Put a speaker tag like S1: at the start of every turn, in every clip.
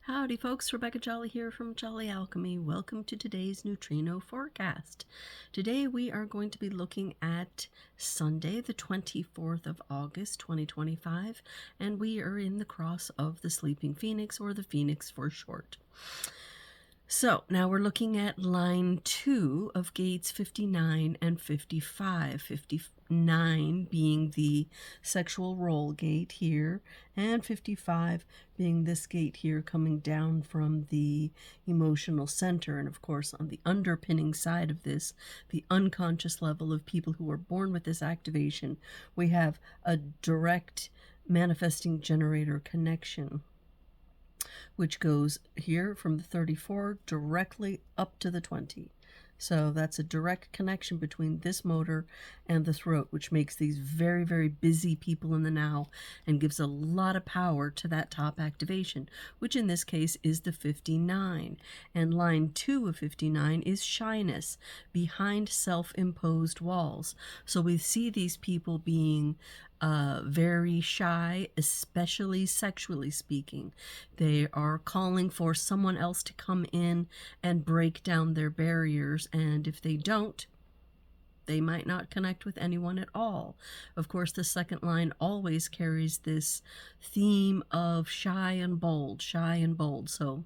S1: Howdy folks, Rebecca Jolly here from Jolly Alchemy. Welcome to today's Neutrino forecast. Today we are going to be looking at Sunday, the 24th of August, 2025, and we are in the cross of the Sleeping Phoenix, or the Phoenix for short. So now we're looking at line 2 of gates 59 and 55. 59 being the sexual role gate here, and 55 being this gate here coming down from the emotional center. And of course, on the underpinning side of this, the unconscious level of people who are born with this activation, we have a direct manifesting generator connection, which goes here from the 34 directly up to the 20. So that's a direct connection between this motor and the throat, which makes these very, very busy people in the now and gives a lot of power to that top activation, which in this case is the 59. And line 2 of 59 is shyness, behind self-imposed walls. So we see these people being very shy, especially sexually speaking. They are calling for someone else to come in and break down their barriers, and if they don't, they might not connect with anyone at all. Of course, the second line always carries this theme of shy and bold, shy and bold. So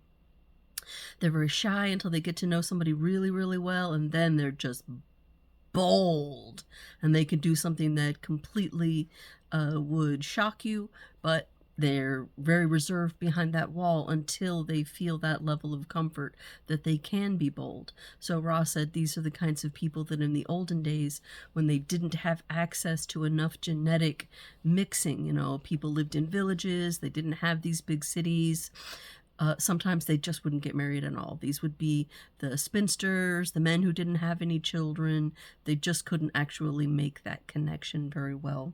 S1: they're very shy until they get to know somebody really, really well, and then they're just bold, and they can do something that completely would shock you, but they're very reserved behind that wall until they feel that level of comfort that they can be bold. So Ross said these are the kinds of people that in the olden days, when they didn't have access to enough genetic mixing, people lived in villages, they didn't have these big cities. Sometimes they just wouldn't get married at all. These would be the spinsters, the men who didn't have any children. They just couldn't actually make that connection very well.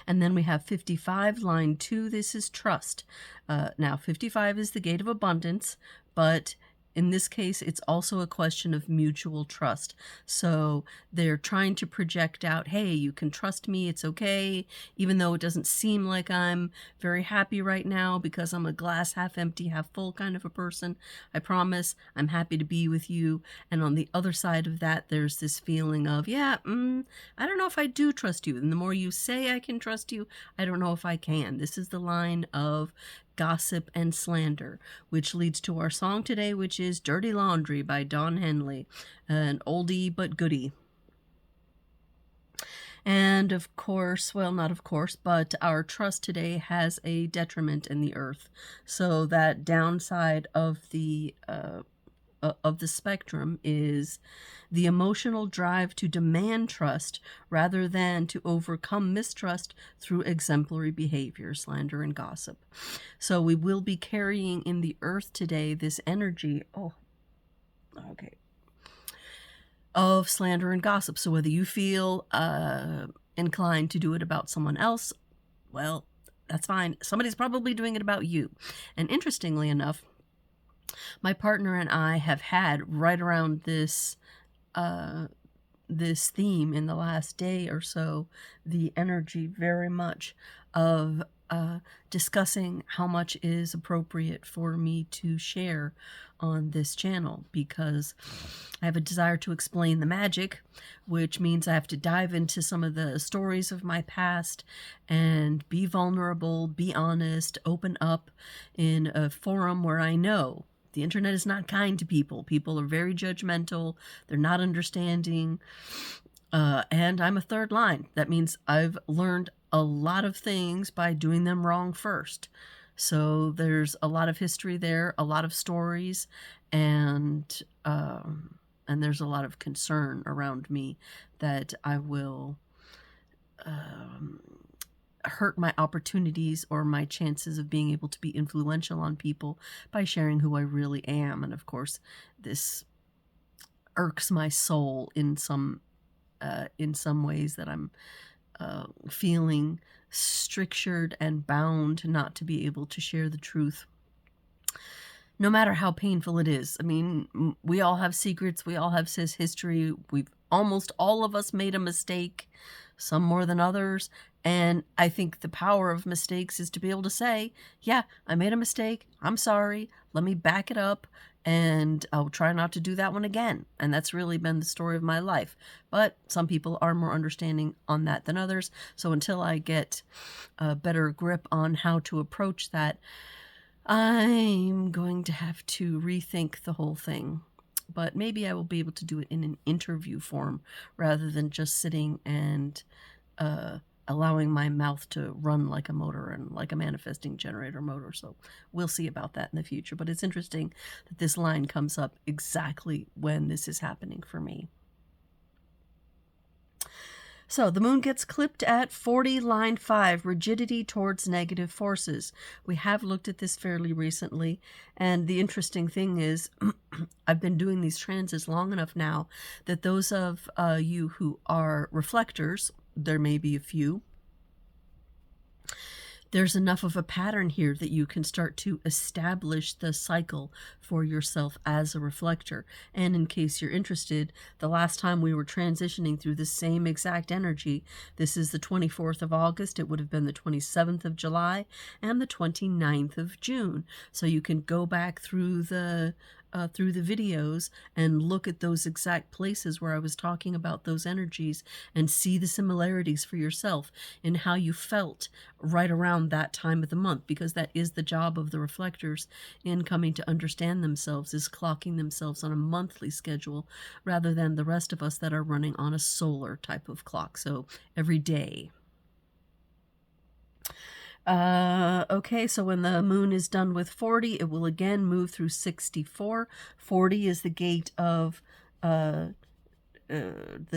S1: And then we have 55, line 2. This is trust. Now, 55 is the gate of abundance, but in this case, it's also a question of mutual trust. So they're trying to project out, hey, you can trust me, it's okay, even though it doesn't seem like I'm very happy right now because I'm a glass half empty, half full kind of a person. I promise I'm happy to be with you. And on the other side of that, there's this feeling of, I don't know if I do trust you. And the more you say I can trust you, I don't know if I can. This is the line of gossip and slander, which leads to our song today, which is Dirty Laundry by Don Henley, an oldie but goodie. And of course, well, not of course, but our trust today has a detriment in the earth. So that downside of the spectrum is the emotional drive to demand trust rather than to overcome mistrust through exemplary behavior, slander, and gossip. So we will be carrying in the earth today this energy, of slander and gossip. So whether you feel inclined to do it about someone else, well, that's fine. Somebody's probably doing it about you. And interestingly enough, my partner and I have had right around this theme in the last day or so, the energy very much of discussing how much is appropriate for me to share on this channel, because I have a desire to explain the magic, which means I have to dive into some of the stories of my past and be vulnerable, be honest, open up in a forum where I know the internet is not kind to people. People are very judgmental. They're not understanding. And I'm a third line. That means I've learned a lot of things by doing them wrong first. So there's a lot of history there, a lot of stories, and there's a lot of concern around me that I will hurt my opportunities or my chances of being able to be influential on people by sharing who I really am. And of course, this irks my soul in some ways, that I'm feeling strictured and bound not to be able to share the truth, no matter how painful it is. I mean, we all have secrets. We all have history. We've almost all of us made a mistake, some more than others. And I think the power of mistakes is to be able to say, yeah, I made a mistake. I'm sorry. Let me back it up, and I'll try not to do that one again. And that's really been the story of my life. But some people are more understanding on that than others. So until I get a better grip on how to approach that, I'm going to have to rethink the whole thing. But maybe I will be able to do it in an interview form rather than just sitting and allowing my mouth to run like a motor and like a manifesting generator motor. So we'll see about that in the future. But it's interesting that this line comes up exactly when this is happening for me. So the moon gets clipped at 40, line 5, rigidity towards negative forces. We have looked at this fairly recently, and the interesting thing is I've been doing these transits long enough now that those of you who are reflectors, there may be a few, there's enough of a pattern here that you can start to establish the cycle for yourself as a reflector. And in case you're interested, the last time we were transitioning through the same exact energy, this is the 24th of August, it would have been the 27th of July, and the 29th of June. So you can go back through the videos and look at those exact places where I was talking about those energies and see the similarities for yourself in how you felt right around that time of the month, because that is the job of the reflectors in coming to understand themselves, is clocking themselves on a monthly schedule rather than the rest of us that are running on a solar type of clock, so every day. Okay, so when the moon is done with 40, it will again move through 64. 40 is the gate of the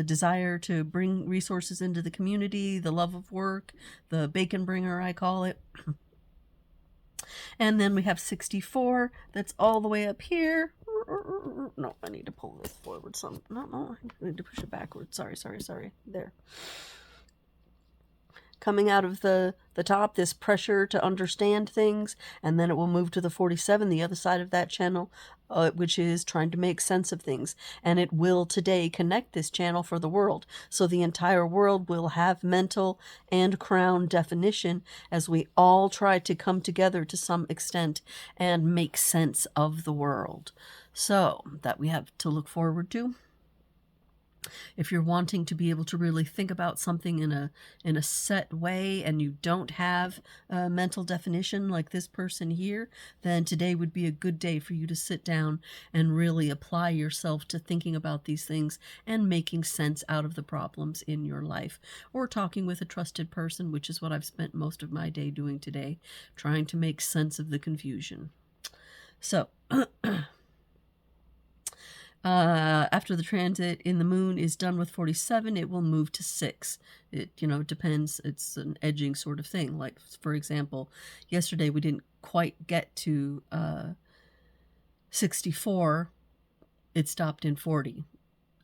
S1: desire to bring resources into the community, the love of work, the bacon bringer, I call it. And then we have 64, that's all the way up here. No, I need to pull this forward some. No, I need to push it backwards. Sorry. There. Coming out of the top, this pressure to understand things, and then it will move to the 47, the other side of that channel, which is trying to make sense of things. And it will today connect this channel for the world. So the entire world will have mental and crown definition as we all try to come together to some extent and make sense of the world. So that we have to look forward to. If you're wanting to be able to really think about something in a set way and you don't have a mental definition like this person here, then today would be a good day for you to sit down and really apply yourself to thinking about these things and making sense out of the problems in your life, or talking with a trusted person, which is what I've spent most of my day doing today, trying to make sense of the confusion. So after the transit in the moon is done with 47, it will move to 6. It, depends. It's an edging sort of thing. Like, for example, yesterday we didn't quite get to 64. It stopped in 40.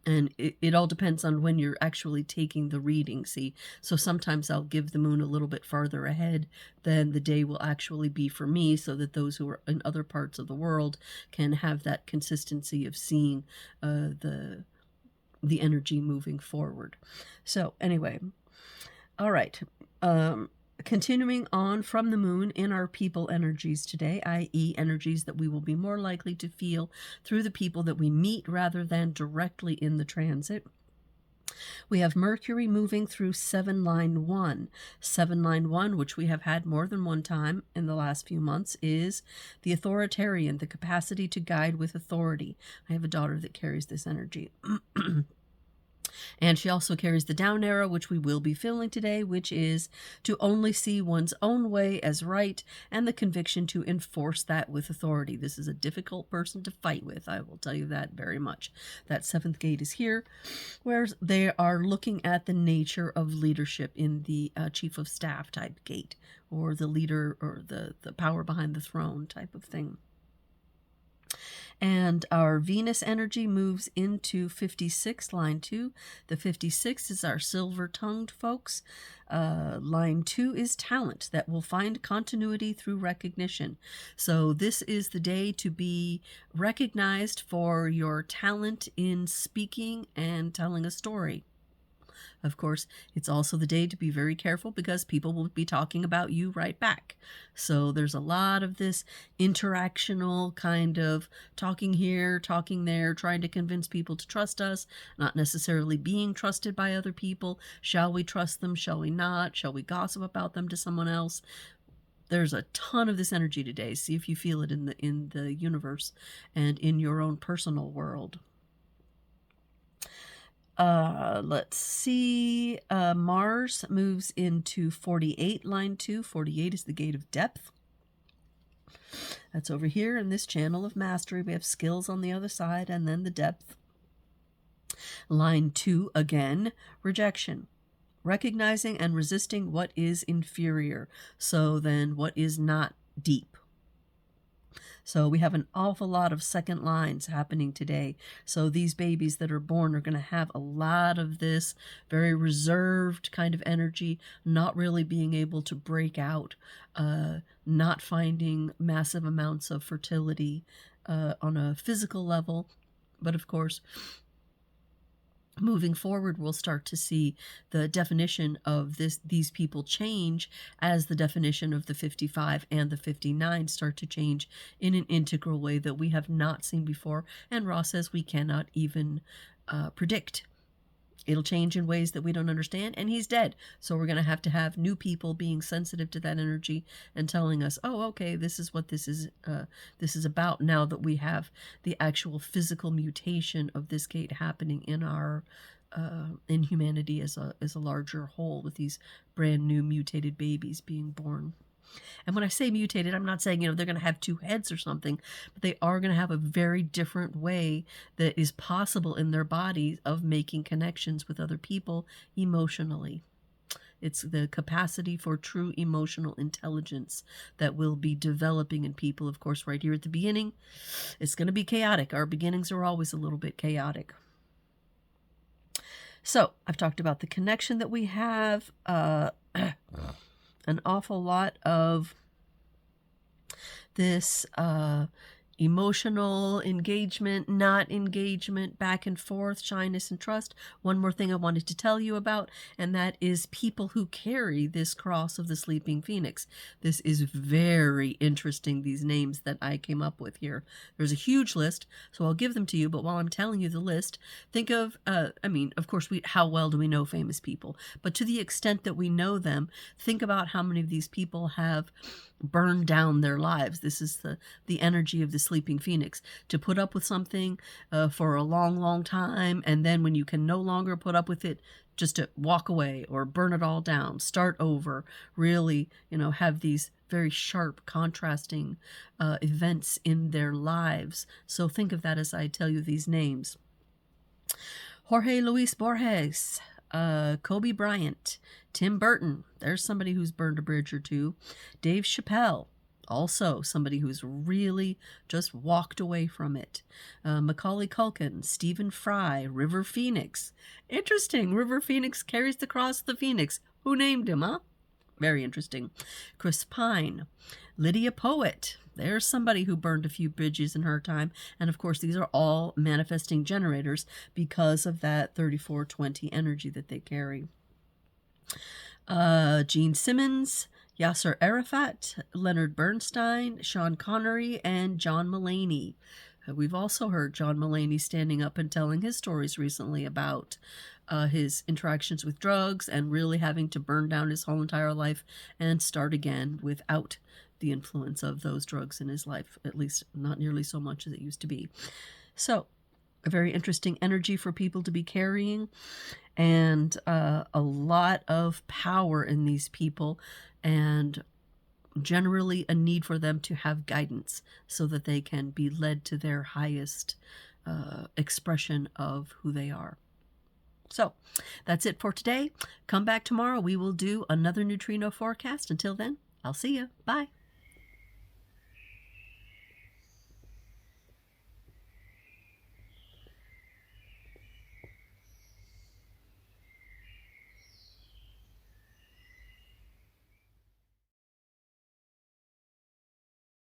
S1: And it all depends on when you're actually taking the reading, see? So sometimes I'll give the moon a little bit farther ahead than the day will actually be for me, so that those who are in other parts of the world can have that consistency of seeing the energy moving forward. So anyway, all right. Continuing on from the moon in our people energies today, i.e. energies that we will be more likely to feel through the people that we meet rather than directly in the transit. We have Mercury moving through 7 line 1. 7 line 1, which we have had more than one time in the last few months, is the authoritarian, the capacity to guide with authority. I have a daughter that carries this energy. And she also carries the down arrow, which we will be feeling today, which is to only see one's own way as right and the conviction to enforce that with authority. This is a difficult person to fight with, I will tell you that very much. That 7th gate is here, where they are looking at the nature of leadership in the chief of staff type gate, or the leader, or the power behind the throne type of thing. And our Venus energy moves into 56, line 2. The 56 is our silver-tongued folks. Line 2 is talent that will find continuity through recognition. So this is the day to be recognized for your talent in speaking and telling a story. Of course, it's also the day to be very careful because people will be talking about you right back. So there's a lot of this interactional kind of talking here, talking there, trying to convince people to trust us, not necessarily being trusted by other people. Shall we trust them? Shall we not? Shall we gossip about them to someone else? There's a ton of this energy today. See if you feel it in the universe and in your own personal world. Let's see. Mars moves into 48, line 2. 48 is the gate of depth. That's over here in this channel of mastery. We have skills on the other side and then the depth. Line 2, again, rejection. Recognizing and resisting what is inferior. So then what is not deep. So we have an awful lot of second lines happening today. So these babies that are born are going to have a lot of this very reserved kind of energy, not really being able to break out, not finding massive amounts of fertility on a physical level. But of course, moving forward, we'll start to see the definition of these people change as the definition of the 55 and the 59 start to change in an integral way that we have not seen before. And Ra says we cannot even predict. It'll change in ways that we don't understand, and he's dead. So we're going to have new people being sensitive to that energy and telling us, oh, okay, this is what this is about now that we have the actual physical mutation of this gate happening in our in humanity as a larger whole, with these brand new mutated babies being born. And when I say mutated, I'm not saying, they're going to have two heads or something, but they are going to have a very different way that is possible in their bodies of making connections with other people emotionally. It's the capacity for true emotional intelligence that will be developing in people. Of course, right here at the beginning, it's going to be chaotic. Our beginnings are always a little bit chaotic. So I've talked about the connection that we have. An awful lot of this emotional engagement, not engagement, back and forth, shyness and trust. One more thing I wanted to tell you about, and that is people who carry this cross of the sleeping phoenix. This is very interesting, these names that I came up with here. There's a huge list, so I'll give them to you, but while I'm telling you the list, think of, of course, how well do we know famous people? But to the extent that we know them, think about how many of these people have burned down their lives. This is the energy of the sleeping phoenix, to put up with something for a long time, and then when you can no longer put up with it, just to walk away or burn it all down, start over, really, have these very sharp contrasting events in their lives. So think of that as I tell you these names. Jorge Luis Borges, Kobe Bryant, Tim Burton, there's somebody who's burned a bridge or two. Dave Chappelle, also somebody who's really just walked away from it. Macaulay Culkin, Stephen Fry, River Phoenix. Interesting, River Phoenix carries the cross of the Phoenix. Who named him, huh? Very interesting. Chris Pine, Lydia Poet. There's somebody who burned a few bridges in her time. And of course, these are all manifesting generators because of that 3420 energy that they carry. Gene Simmons, Yasser Arafat, Leonard Bernstein, Sean Connery, and John Mulaney. We've also heard John Mulaney standing up and telling his stories recently about his interactions with drugs and really having to burn down his whole entire life and start again without the influence of those drugs in his life, at least not nearly so much as it used to be. So, a very interesting energy for people to be carrying, and a lot of power in these people, and generally a need for them to have guidance so that they can be led to their highest expression of who they are. So that's it for today. Come back tomorrow. We will do another neutrino forecast. Until then, I'll see you. Bye.